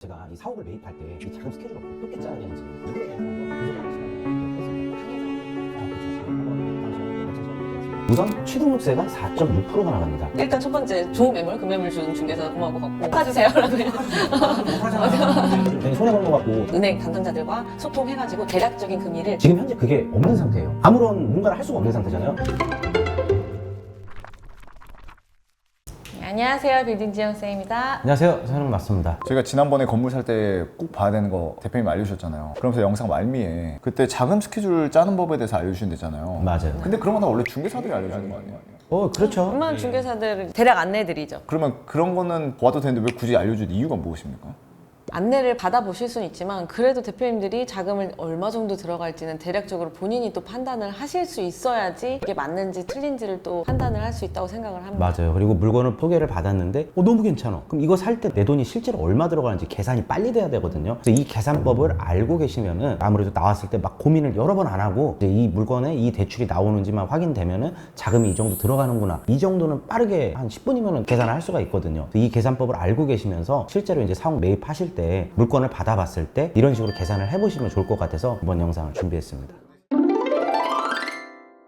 제가 이 사옥을 매입할 때 이 자금 스케줄을 어떻게 짜야 되는지 이거에 대해서 우선 취등록세가 4.6%가 나갑니다. 일단 첫 번째 좋은 매물, 금매물 주는 중개사 고마울 것 같고 사주세요 라고 괜히 손해보는 것 같고 은행 담당자들과 소통해가지고 대략적인 금리를 지금 현재 그게 없는 상태예요. 아무런 뭔가를 할 수가 없는 상태잖아요. 안녕하세요, 빌딩 지영쌤입니다. 안녕하세요, 저는 맞습니다. 저희가 지난번에 건물 살 때 꼭 봐야 되는 거 대표님 알려주셨잖아요. 그러면서 영상 말미에 그때 자금 스케줄 짜는 법에 대해서 알려주신댔잖아요. 맞아요. 근데 그런 건 다 원래 중개사들이 알려주는 거 아니에요? 그렇죠. 웬만한 중개사들 대략 안내드리죠. 그러면 그런 거는 봐도 되는데 왜 굳이 알려줄 이유가 무엇입니까? 안내를 받아보실 수는 있지만 그래도 대표님들이 자금을 얼마 정도 들어갈지는 대략적으로 본인이 또 판단을 하실 수 있어야지 이게 맞는지 틀린지를 또 판단을 할 수 있다고 생각을 합니다. 맞아요. 그리고 물건을 소개를 받았는데 너무 괜찮아. 그럼 이거 살 때 내 돈이 실제로 얼마 들어가는지 계산이 빨리 돼야 되거든요. 그래서 이 계산법을 알고 계시면은 아무래도 나왔을 때 막 고민을 여러 번 안 하고 이제 이 물건에 이 대출이 나오는지만 확인되면은 자금이 이 정도 들어가는구나. 이 정도는 빠르게 한 10분이면은 계산을 할 수가 있거든요. 이 계산법을 알고 계시면서 실제로 이제 사옥 매입하실 때 물건을 받아봤을 때 이런 식으로 계산을 해보시면 좋을 것 같아서 이번 영상을 준비했습니다.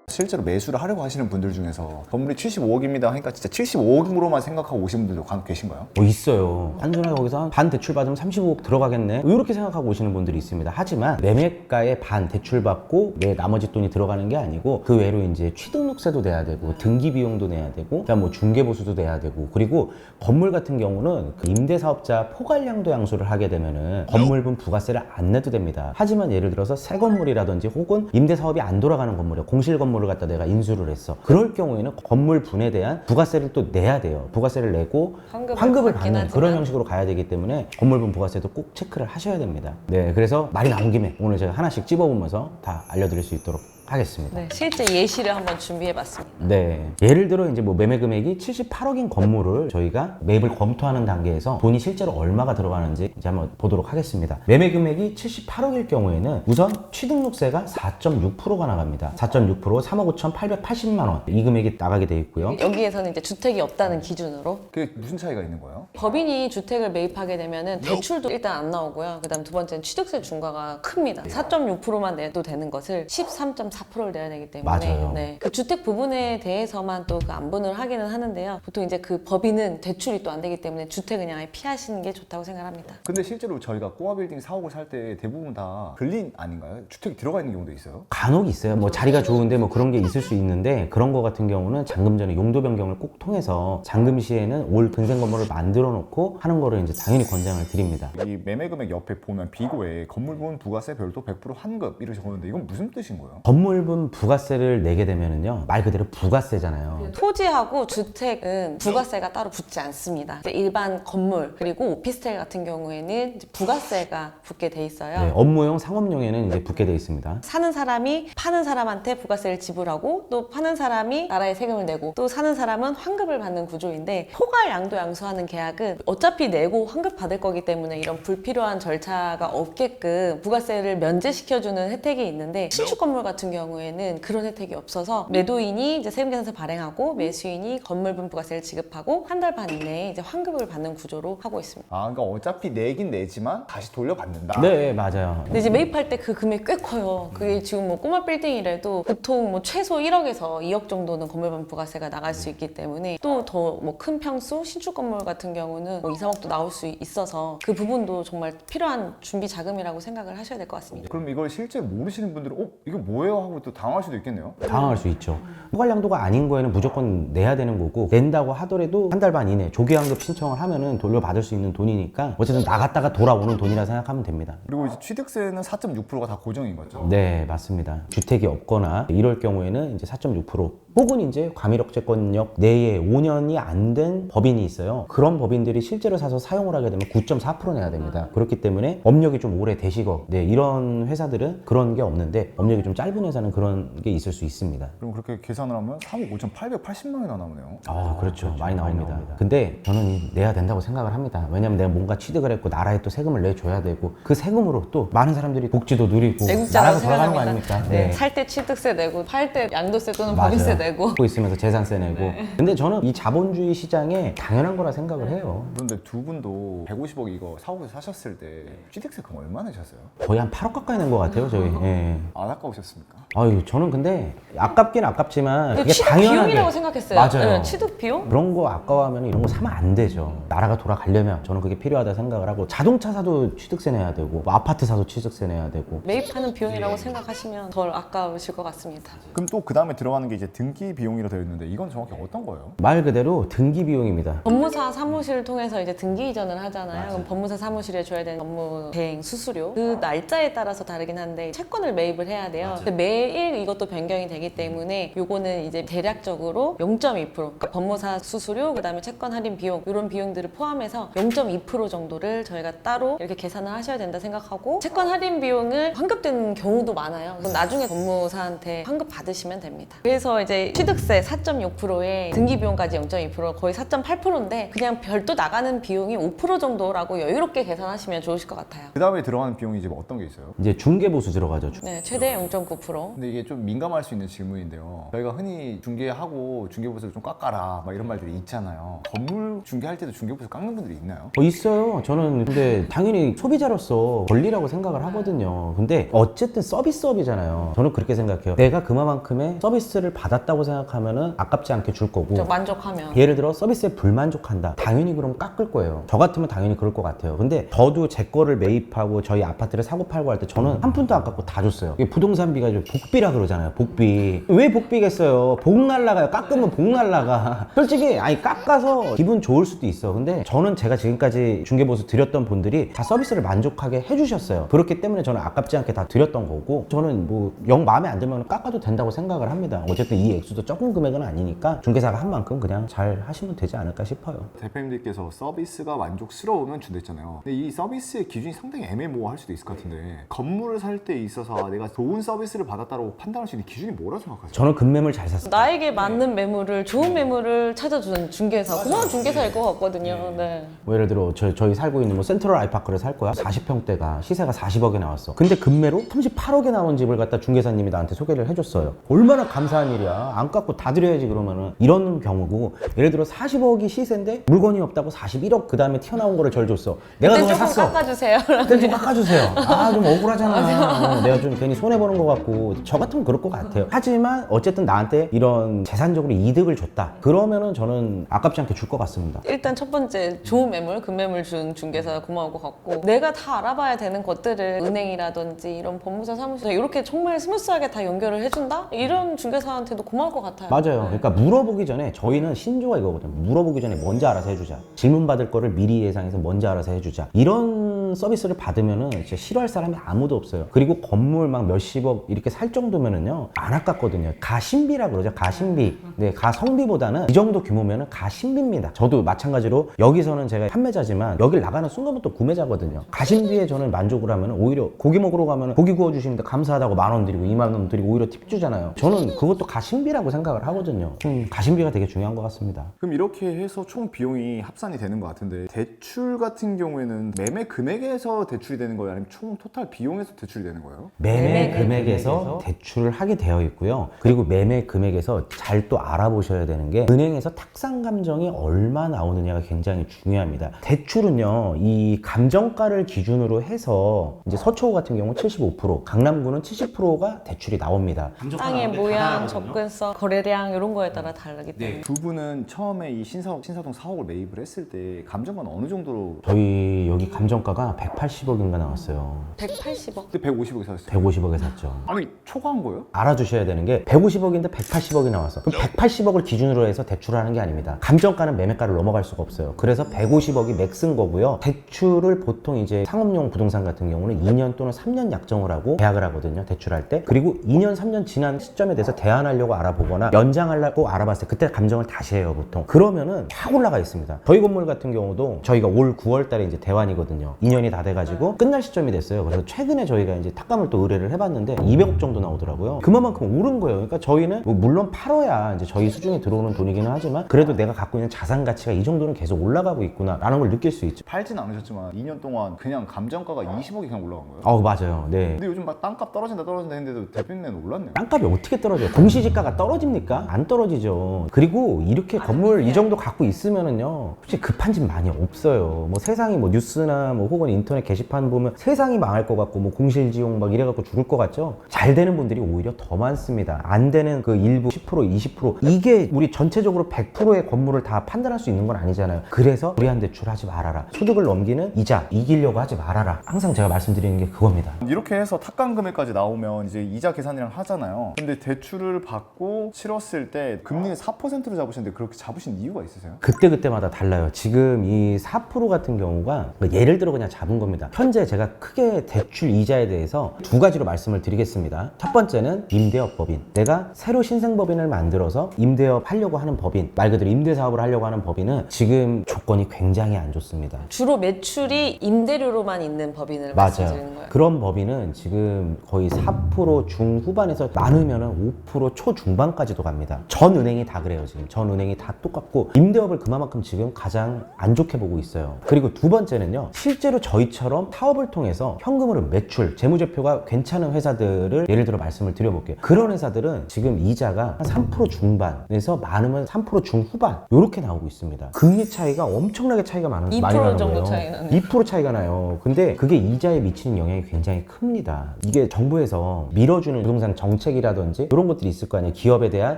실제로 매수를 하려고 하시는 분들 중에서 건물이 75억입니다 하니까 진짜 75억으로만 생각하고 오시는 분들도 간혹 계신가요? 있어요. 단순하게 거기서 반 대출 받으면 35억 들어가겠네 이렇게 생각하고 오시는 분들이 있습니다. 하지만 매매가의 반 대출 받고 내 나머지 돈이 들어가는 게 아니고 그 외로 이제 취등록세도 내야 되고 등기 비용도 내야 되고 그다음 뭐 중개보수도 내야 되고 그리고 건물 같은 경우는 그 임대사업자 포괄양도 양수를 하게 되면은 건물분 부가세를 안 내도 됩니다. 하지만 예를 들어서 새 건물이라든지 혹은 임대사업이 안 돌아가는 건물이야. 공실 건물을 갖다 내가 인수를 했어. 그럴 경우에는 건물분에 대한 부가세를 또 내야 돼요. 부가세를 내고 환급을 받는 그런 형식으로 가야 되기 때문에 건물분 부가세도 꼭 체크를 하셔야 됩니다. 네, 그래서 말이 나온 김에 오늘 제가 하나씩 찝어보면서 다 알려드릴 수 있도록 하겠습니다. 네, 실제 예시를 한번 준비해봤습니다. 네. 예를 들어 이제 뭐 매매 금액이 78억인 건물을 저희가 매입을 검토하는 단계에서 돈이 실제로 얼마가 들어가는지 이제 한번 보도록 하겠습니다. 매매 금액이 78억일 경우에는 우선 취등록세가 4.6%가 나갑니다. 4.6% 3억 5,880만 원. 이 금액이 나가게 돼 있고요. 여기에서는 이제 주택이 없다는 기준으로 그게 무슨 차이가 있는 거예요? 법인이 주택을 매입하게 되면은 대출도 일단 안 나오고요. 그다음 두 번째는 취득세 중과가 큽니다. 4.6%만 내도 되는 것을 13.4%를 내야 되기 때문에 맞아요. 네, 그 주택 부분에 대해서만 또 그 안분을 하기는 하는데요. 보통 이제 그 법인은 대출이 또 안 되기 때문에 주택 그냥 아예 피하시는 게 좋다고 생각합니다. 근데 실제로 저희가 꼬아빌딩 사옥을 살 때 대부분 다 근린 아닌가요? 주택이 들어가 있는 경우도 있어요? 간혹 있어요. 뭐 자리가 좋은데 뭐 그런 게 있을 수 있는데 그런 거 같은 경우는 잔금 전에 용도 변경을 꼭 통해서 잔금 시에는 올 근생 건물을 만들어 놓고 하는 거를 이제 당연히 권장을 드립니다. 이 매매 금액 옆에 보면 비고에 건물분 부가세 별도 100% 환급 이렇게 적었는데 이건 무슨 뜻인 거예요? 건물분 부가세를 내게 되면은요 말 그대로 부가세잖아요. 토지하고 주택은 부가세가 따로 붙지 않습니다. 이제 일반 건물 그리고 오피스텔 같은 경우에는 이제 부가세가 붙게 돼 있어요. 네, 업무용 상업용에는 이제 붙게 돼 있습니다. 사는 사람이 파는 사람한테 부가세를 지불하고 또 파는 사람이 나라에 세금을 내고 또 사는 사람은 환급을 받는 구조인데 포괄 양도 양수하는 계약은 어차피 내고 환급 받을 거기 때문에 이런 불필요한 절차가 없게끔 부가세를 면제시켜주는 혜택이 있는데 신축 건물 같은 경우에는 그런 혜택이 없어서 매도인이 이제 세금계산서 발행하고 매수인이 건물분 부가세를 지급하고 한 달 반 이내에 이제 환급을 받는 구조로 하고 있습니다. 아, 그러니까 어차피 내긴 내지만 다시 돌려받는다. 네, 맞아요. 근데 이제 매입할 때 그 금액 꽤 커요. 그게 지금 뭐 꼬마 빌딩이라도 보통 뭐 최소 1억에서 2억 정도는 건물분 부가세가 나갈 수 있기 때문에 또 더 뭐 큰 평수 신축 건물 같은 경우는 뭐 2, 3억도 나올 수 있어서 그 부분도 정말 필요한 준비 자금이라고 생각을 하셔야 될 것 같습니다. 그럼 이걸 실제 모르시는 분들은 이거 뭐예요? 하고 또 당할 수도 있겠네요. 당황할 수 있죠. 포괄양도가 아닌 거에는 무조건 내야 되는 거고 낸다고 하더라도 한 달 반 이내 조기환급 신청을 하면은 돌려받을 수 있는 돈이니까 어쨌든 나갔다가 돌아오는 돈이라 생각하면 됩니다. 그리고 이제 취득세는 4.6%가 다 고정인 거죠. 네, 맞습니다. 주택이 없거나 이럴 경우에는 이제 4.6% 혹은 이제 과밀억제권역 내에 5년이 안 된 법인이 있어요. 그런 법인들이 실제로 사서 사용을 하게 되면 9.4% 내야 됩니다. 그렇기 때문에 업력이 좀 오래 되시고 네, 이런 회사들은 그런 게 없는데 업력이 좀 짧은 회사는 그런 게 있을 수 있습니다. 그럼 그렇게 계산을 하면 3억 5,880만 원이나 나오네요. 그렇죠. 많이 나옵니다. 근데 저는 내야 된다고 생각을 합니다. 왜냐면 내가 뭔가 취득을 했고 나라에 또 세금을 내줘야 되고 그 세금으로 또 많은 사람들이 복지도 누리고 애국자라고 나라가 돌아가는 거 생각합니다. 아닙니까? 네. 살 때 취득세 내고 팔 때 양도세 또는 맞아요. 법인세 내고. 갖고 있으면서 재산세 내고. 근데 저는 이 자본주의 시장에 당연한 거라 생각을 해요. 그런데 두 분도 150억 이거 사옥에서 사셨을 때 취득세 그럼 얼마 내셨어요? 거의 한 8억 가까이 낸 것 같아요, 저희. 예. 안 아까우셨습니까? 아유, 저는 근데 아깝긴 아깝지만 그게 취득 당연하게 비용이라고 생각했어요. 맞아요. 네, 취득 비용? 그런 거 아까워하면 이런 거 사면 안 되죠. 나라가 돌아가려면 저는 그게 필요하다 생각을 하고 자동차 사도 취득세 내야 되고 뭐 아파트 사도 취득세 내야 되고 매입하는 비용이라고 생각하시면 덜 아까우실 것 같습니다. 그럼 또 그 다음에 들어가는 게 이제 등기 비용이라 되어 있는데 이건 정확히 어떤 거예요? 말 그대로 등기 비용입니다. 법무사 사무실을 통해서 이제 등기 이전을 하잖아요. 그럼 법무사 사무실에 줘야 되는 업무 대행 수수료 그 날짜에 따라서 다르긴 한데 채권을 매입을 해야 돼요. 근데 매일 이것도 변경이 되기 때문에 요거는 이제 대략적으로 0.2% 그러니까 법무사 수수료 그다음에 채권 할인 비용 이런 비용들을 포함해서 0.2% 정도를 저희가 따로 이렇게 계산을 하셔야 된다 생각하고 채권 할인 비용을 환급되는 경우도 많아요. 그럼 나중에 법무사한테 환급 받으시면 됩니다. 그래서 이제 취득세 4.6%에 등기 비용까지 0.2% 거의 4.8%인데 그냥 별도 나가는 비용이 5% 정도라고 여유롭게 계산하시면 좋으실 것 같아요. 그 다음에 들어가는 비용이 이제 어떤 게 있어요? 이제 중개보수 들어가죠. 네, 최대 0.9%. 근데 이게 좀 민감할 수 있는 질문인데요. 저희가 흔히 중개하고 중개보수를 좀 깎아라 막 이런 말들이 있잖아요. 건물 중개할 때도 중개보수 깎는 분들이 있나요? 있어요. 저는 근데 당연히 소비자로서 권리라고 생각을 하거든요. 근데 어쨌든 서비스업이잖아요. 저는 그렇게 생각해요. 내가 그만큼의 서비스를 받았다고 생각하면은 아깝지 않게 줄 거고 만족하면. 예를 들어 서비스에 불만족한다. 당연히 그럼 깎을 거예요. 저 같으면 당연히 그럴 것 같아요. 근데 저도 제 거를 매입하고 저희 아파트를 사고 팔고 할 때 저는 한 푼도 안 깎고 다 줬어요. 이게 부동산비가 좀 복비라 그러잖아요. 복비. 왜 복비겠어요? 복 날라가요. 깎으면 복 날라가. 솔직히 아니 깎아서 기분 좋을 수도 있어. 근데 저는 제가 지금까지 중개보수 드렸던 분들이 다 서비스를 만족하게 해주셨어요. 그렇기 때문에 저는 아깝지 않게 다 드렸던 거고 저는 뭐 영 마음에 안 들면 깎아도 된다고 생각을 합니다. 어쨌든 이 액수도 적은 금액은 아니니까 중개사가 한 만큼 그냥 잘 하시면 되지 않을까 싶어요. 대표님들께서 서비스가 만족스러우면 준댔잖아요. 근데 이 서비스의 기준이 상당히 애매모호할 수도 있을 것 같은데 건물을 살 때 있어서 내가 좋은 서비스를 받았다고 판단할 수 있는 기준이 뭐라고 생각하세요? 저는 금매물 잘 샀어요. 나에게 맞는 매물을 좋은 매물을 찾아주는 중개사 그건 중개사일 것 같거든요. 네. 뭐 예를 들어 저희 살고 있는 뭐 센트럴 아이파크를 살 거야. 40평대가 시세가 40억에 나왔어. 근데 금매로 38억에 나온 집을 갖다 중개사님이 나한테 소개를 해줬어요. 얼마나 감사한 일이야. 안 깎고 다 드려야지 그러면은. 이런 경우고 예를 들어 40억이 시세인데 물건이 없다고 41억 그 다음에 튀어나온 거를 절 줬어. 내가 그때 돈을 조금 샀어. 깎아주세요. 그때 좀 깎아주세요. 아 좀 억울하잖아. 내가 좀 괜히 손해보는 것 같고 저 같으면 그럴 것 같아요. 하지만 어쨌든 나한테 이런 재산적으로 이득을 줬다. 그러면은 저는 아깝지 않게 줄 것 같습니다. 일단 첫 번째 좋은 매물, 금매물 준 중개사 고마울 것 같고 내가 다 알아봐야 되는 것들을 은행이라든지 이런 법무사 사무소 이렇게 정말 스무스하게 다 연결을 해준다? 이런 중개사한테도 고마울 것 같아요. 맞아요. 그러니까 물어보기 전에 저희는 신조가 이거거든요. 물어보기 전에 먼저 알아서 해주자. 질문 받을 거를 미리 예상해서 먼저 알아서 해주자. 이런 서비스를 받으면은 진짜 싫어할 사람이 아무도 없어요. 그리고 건물 막 몇십억 이렇게 살 정도면은요 안 아깝거든요. 가심비라 그러죠. 가심비. 네, 가성비보다는 이 정도 규모면은 가심비입니다. 저도 마찬가지로 여기서는 제가 판매자지만 여길 나가는 순간부터 구매자거든요. 가심비에 저는 만족을 하면 오히려 고기 먹으러 가면 고기 구워주시는데 감사하다고 10,000원 드리고 20,000원 드리고 오히려 팁 주잖아요. 저는 그것도 가심비라고 생각을 하거든요. 가심비가 되게 중요한 것 같습니다. 그럼 이렇게 해서 총 비용이 합산이 되는 것 같은데 대출 같은 경우에는 매매 금액에서 대출이 되는 거예요? 아니면 총 토탈 비용에서 대출이 되는 거예요? 매매 금액에서 대출을 하게 되어 있고요. 그리고 매매 금액에서 잘 또 알아보셔야 되는 게 은행에서 탁상 감정이 얼마 나오느냐가 굉장히 중요합니다. 대출은요, 이 감정가를 기준으로 해서 이제 서초구 같은 경우 75%, 강남구는 70%가 대출이 나옵니다. 땅의 모양, 접근성, 거래량 이런 거에 따라 다르기 때문에 두 분은 처음에 이 신사동 사옥을 매입을 했을 때 감정가는 어느 정도로? 저희 여기 감정가가 180억인가 나왔어요. 180억. 그때 150억에 샀어요. 150억에 샀죠. 아니 초과한 거예요? 알아주셔야 되는 게 150억인데 180억이 나왔어. 그럼 180억을 기준으로 해서 대출을 하는 게 아닙니다. 감정가는 매매가를 넘어갈 수가 없어요. 그래서 150억이 맥스인 거고요. 대출을 보통 이제 상업용 부동산 같은 경우는 2년 또는 3년 약정을 하고 계약을 하거든요. 대출할 때. 그리고 2년, 3년 지난 시점에 대해서 대안하려고 알아보거나 연장하려고 알아봤을 때 그때 감정을 다시 해요, 보통. 그러면은 확 올라가 있습니다. 저희 건물 같은 경우도 저희가 올 9월 달에 이제 대환이거든요. 2년이 다 돼가지고 끝날 시점이 됐어요. 그래서 최근에 저희가 이제 탁감을 또 의뢰를 해봤는데 200억 정도 나오더라고요. 그만큼 오른 거예요. 그러니까 저희는 뭐 물론 팔아야 이제 저희 수중에 들어오는 돈이기는 하지만 그래도 내가 갖고 있는 자산 가치가 이 정도는 계속 올라가고 있구나라는 걸 느낄 수 있죠. 팔진 않으셨지만 2년 동안 그냥 감정가가 20억이 그냥 올라간 거예요? 맞아요. 네. 근데 요즘 막 땅값 떨어진다 했는데도 대표님은 올랐네요. 땅값이 어떻게 떨어져요? 공시지가가 이자가 떨어집니까? 안 떨어지죠. 그리고 이렇게 건물 이 정도 갖고 있으면은요, 솔직히 급한 집 많이 없어요. 뭐 세상이 뭐 뉴스나 뭐 혹은 인터넷 게시판 보면 세상이 망할 것 같고 뭐 공실지용 막 이래갖고 죽을 것 같죠? 잘 되는 분들이 오히려 더 많습니다. 안 되는 그 일부 10%, 20% 이게 우리 전체적으로 100%의 건물을 다 판단할 수 있는 건 아니잖아요. 그래서 불이한 대출하지 말아라. 소득을 넘기는 이자 이기려고 하지 말아라. 항상 제가 말씀드리는 게 그겁니다. 이렇게 해서 탁감 금액까지 나오면 이제 이자 계산이랑 하잖아요. 근데 대출을 받고 치렀을 때 금리는 4%로 잡으시는데 그렇게 잡으신 이유가 있으세요? 그때마다 달라요. 지금 이 4% 같은 경우가 예를 들어 그냥 잡은 겁니다. 현재 제가 크게 대출 이자에 대해서 두 가지로 말씀을 드리겠습니다. 첫 번째는 임대업 법인. 내가 새로 신생법인을 만들어서 임대업 하려고 하는 법인, 말 그대로 임대사업을 하려고 하는 법인은 지금 조건이 굉장히 안 좋습니다. 주로 매출이 임대료로만 있는 법인을 맞아요. 말씀드리는 거예요. 그런 법인은 지금 거의 4% 중후반에서 많으면은 5% 초중반까지도 갑니다. 전 은행이 다 그래요. 지금 전 은행이 다 똑같고 임대업을 그만큼 지금 가장 안 좋게 보고 있어요. 그리고 두 번째는요, 실제로 저희처럼 사업을 통해서 현금으로 매출, 재무제표가 괜찮은 회사들을 예를 들어 말씀을 드려볼게요. 그런 회사들은 지금 이자가 한 3% 중반에서 많으면 3% 중후반 이렇게 나오고 있습니다. 금리 차이가 엄청나게 차이가 많이 2% 나는 정도 거예요. 차이 나네요. 2% 차이가 나요. 근데 그게 이자에 미치는 영향이 굉장히 큽니다. 이게 정부에서 밀어주는 부동산 정책이라든지 이런 것들이 있을 거 아니에요. 기업에 대한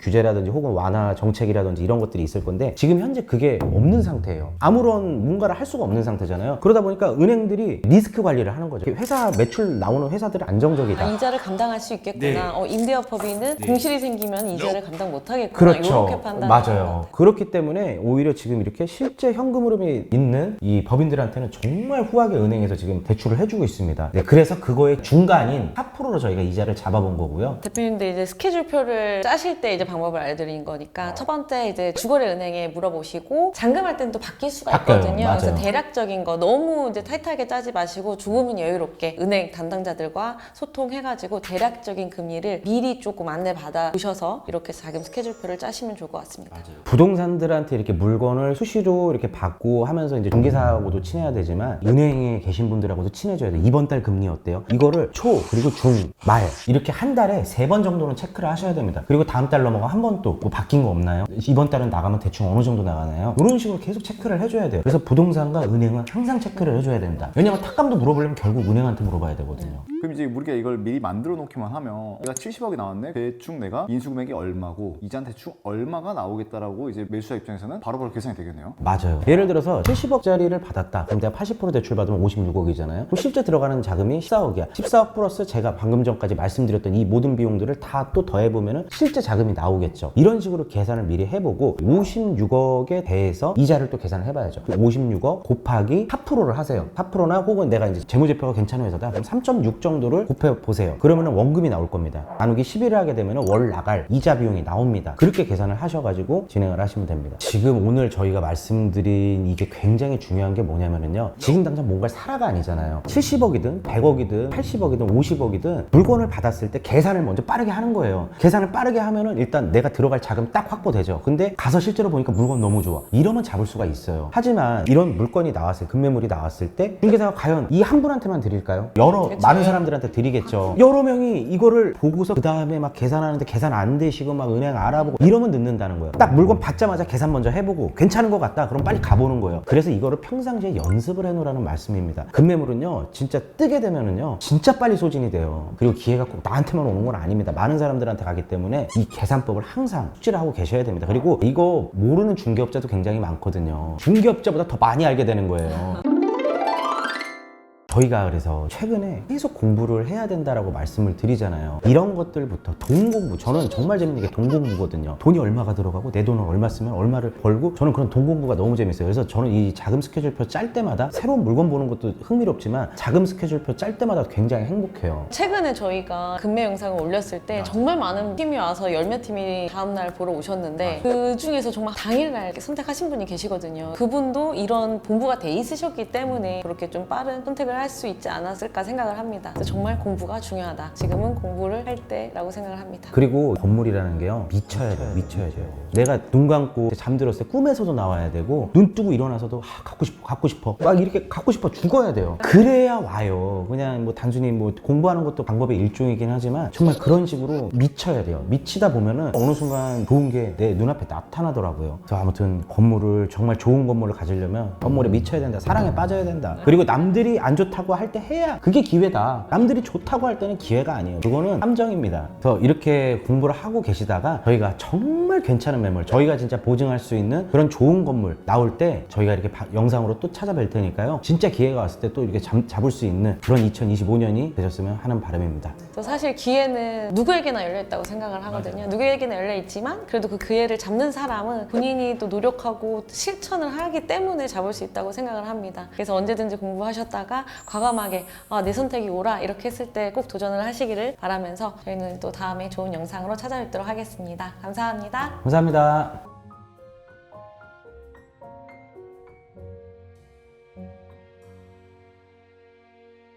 규제라든지 혹은 완화 정책이라든지 이런 것들이 있을 건데 지금 현재 그게 없는 상태예요. 아무런 뭔가를 할 수가 없는 상태잖아요. 그러다 보니까 은행들이 리스크 관리를 하는 거죠. 회사 매출 나오는 회사들은 안정적이다. 이자를 감당할 수 있겠구나. 임대업 법인은 공실이 생기면 이자를 감당 못하겠구나. 그렇죠. 이렇게 판단. 맞아요. 그렇기 때문에 오히려 지금 이렇게 실제 현금 흐름이 있는 이 법인들한테는 정말 후하게 은행에서 지금 대출을 해주고 있습니다. 네, 그래서 그거의 중간인 4%로 저희가 이자를 잡아본 거고요. 대표님도 이제 스케줄표를 짜실 때 이제 방법을 알려드린 거니까 첫 번째 이제 주거래 은행에 물어보시고 잔금할 때는 또 바뀔 수가 바뀌어요. 있거든요. 맞아요. 그래서 대략적인 거 너무 이제 타이트하게 짜지 마시고 조금은 여유롭게 은행 담당자들과 소통해가지고 대략적인 금리를 미리 조금 안내받아 두셔서 이렇게 자금 스케줄표를 짜시면 좋을 것 같습니다. 부동산들한테 이렇게 물건을 수시로 이렇게 받고 하면서 이제 중개사하고도 친해야 되지만 은행에 계신 분들하고도 친해져야 돼요. 이번 달 금리 어때요? 이거를 초 그리고 중, 말 이렇게 한 달에 3번 정도는 체크를 하셔야 됩니다. 그리고 다음 달 넘어가 한 번 또 뭐 바뀐 거 없나요? 이번 달은 나가면 대충 어느 정도 나가나요? 이런 식으로 계속 체크를 해줘야 돼요. 그래서 부동산과 은행은 항상 체크를 해줘야 된다. 왜냐면 탁감도 물어보려면 결국 은행한테 물어봐야 되거든요. 그럼 이제 우리가 이걸 미리 만들어 놓기만 하면 내가 70억이 나왔네. 대충 내가 인수금액이 얼마고 이자는 대충 얼마가 나오겠다라고 이제 매수자 입장에서는 바로바로 계산이 되겠네요. 맞아요. 예를 들어서 70억짜리를 받았다. 그럼 내가 80% 대출 받으면 56억이잖아요. 그럼 실제 들어가는 자금이 14억이야. 14억 플러스 제가 방금 전까지 말씀드렸던 이 모든 비용들을 다 또 더해보면 실제 자금이 나오겠죠. 이런 식으로 계산을 미리 해보고 56억에 대해서 이자를 또 계산을 해봐야죠. 56억 곱하기 4%를 하세요. 4%나 혹은 내가 이제 재무제표가 괜찮은 회사다. 그럼 3.6 정도를 곱해보세요. 그러면 원금이 나올 겁니다. 나누기 11을 하게 되면 월 나갈 이자 비용이 나옵니다. 그렇게 계산을 하셔가지고 진행을 하시면 됩니다. 지금 오늘 저희가 말씀드린 이게 굉장히 중요한 게 뭐냐면요. 지금 당장 뭔가를 사라가 아니잖아요. 70억이든 100억이든 80억이든 50억이든 물건을 받았을 때 계산을 먼저 빠르게 하는 거예요. 계산을 빠르게 하면은 일단 내가 들어갈 자금 딱 확보되죠. 근데 가서 실제로 보니까 물건 너무 좋아. 이러면 잡을 수가 있어요. 하지만 이런 물건이 나왔을, 금매물이 나왔을 때 중개사가 과연 이 한 분한테만 드릴까요? 그쵸. 많은 사람들한테 드리겠죠. 여러 명이 이거를 보고서 그 다음에 막 계산하는데 계산 안 되시고 막 은행 알아보고 이러면 늦는다는 거예요. 딱 물건 받자마자 계산 먼저 해보고 괜찮은 것 같다. 그럼 빨리 가보는 거예요. 그래서 이거를 평상시에 연습을 해놓으라는 말씀입니다. 금매물은요, 진짜 뜨게 되면은요, 진짜 빨리 소진이 돼요. 그리고 기회가 꼭 나한테만 오는 건 아닙니다. 많은 사람들한테 가기 때문에 이 계산법을 항상 숙지를 하고 계셔야 됩니다. 그리고 이거 모르는 중개업자도 굉장히 많거든요. 중개업자보다 더 많이 알게 되는 거예요. 저희가 그래서 최근에 계속 공부를 해야 된다라고 말씀을 드리잖아요. 이런 것들부터 돈 공부, 저는 정말 재밌는 게 돈 공부거든요. 돈이 얼마가 들어가고 내 돈을 얼마 쓰면 얼마를 벌고, 저는 그런 돈 공부가 너무 재밌어요. 그래서 저는 이 자금 스케줄표 짤 때마다 새로운 물건 보는 것도 흥미롭지만 자금 스케줄표 짤 때마다 굉장히 행복해요. 최근에 저희가 금매 영상을 올렸을 때 정말 많은 팀이 와서 열몇 팀이 다음날 보러 오셨는데 그 중에서 정말 당일날 선택하신 분이 계시거든요. 그분도 이런 본부가 돼 있으셨기 때문에 그렇게 좀 빠른 선택을 할 수 있지 않았을까 생각을 합니다. 그래서 정말 공부가 중요하다. 지금은 공부를 할 때라고 생각을 합니다. 그리고 건물이라는 게요, 미쳐야 돼요. 미쳐야 돼요. 내가 눈 감고 잠들었을 때 꿈에서도 나와야 되고, 눈 뜨고 일어나서도 갖고 싶어 막 이렇게 갖고 싶어 죽어야 돼요. 그래야 와요. 그냥 뭐 단순히 뭐 공부하는 것도 방법의 일종이긴 하지만 정말 그런 식으로 미쳐야 돼요. 미치다 보면은 어느 순간 좋은 게 내 눈앞에 나타나더라고요. 그래서 아무튼 건물을, 정말 좋은 건물을 가지려면 건물에 미쳐야 된다. 사랑에 빠져야 된다. 그리고 남들이 안 좋다고 할 때 해야 그게 기회다. 남들이 좋다고 할 때는 기회가 아니에요. 그거는 함정입니다. 그래서 이렇게 공부를 하고 계시다가 저희가 정말 괜찮은 매물, 저희가 진짜 보증할 수 있는 그런 좋은 건물 나올 때 저희가 이렇게 영상으로 또 찾아뵐 테니까요. 진짜 기회가 왔을 때 또 이렇게 잡을 수 있는 그런 2025년이 되셨으면 하는 바람입니다. 저 사실 기회는 누구에게나 열려있다고 생각을 하거든요. 누구에게나 열려있지만 그래도 그 기회를 잡는 사람은 본인이 또 노력하고 실천을 하기 때문에 잡을 수 있다고 생각을 합니다. 그래서 언제든지 공부하셨다가 과감하게 내 선택이 옳아 이렇게 했을 때 꼭 도전을 하시기를 바라면서 저희는 또 다음에 좋은 영상으로 찾아뵙도록 하겠습니다. 감사합니다. 감사합니다.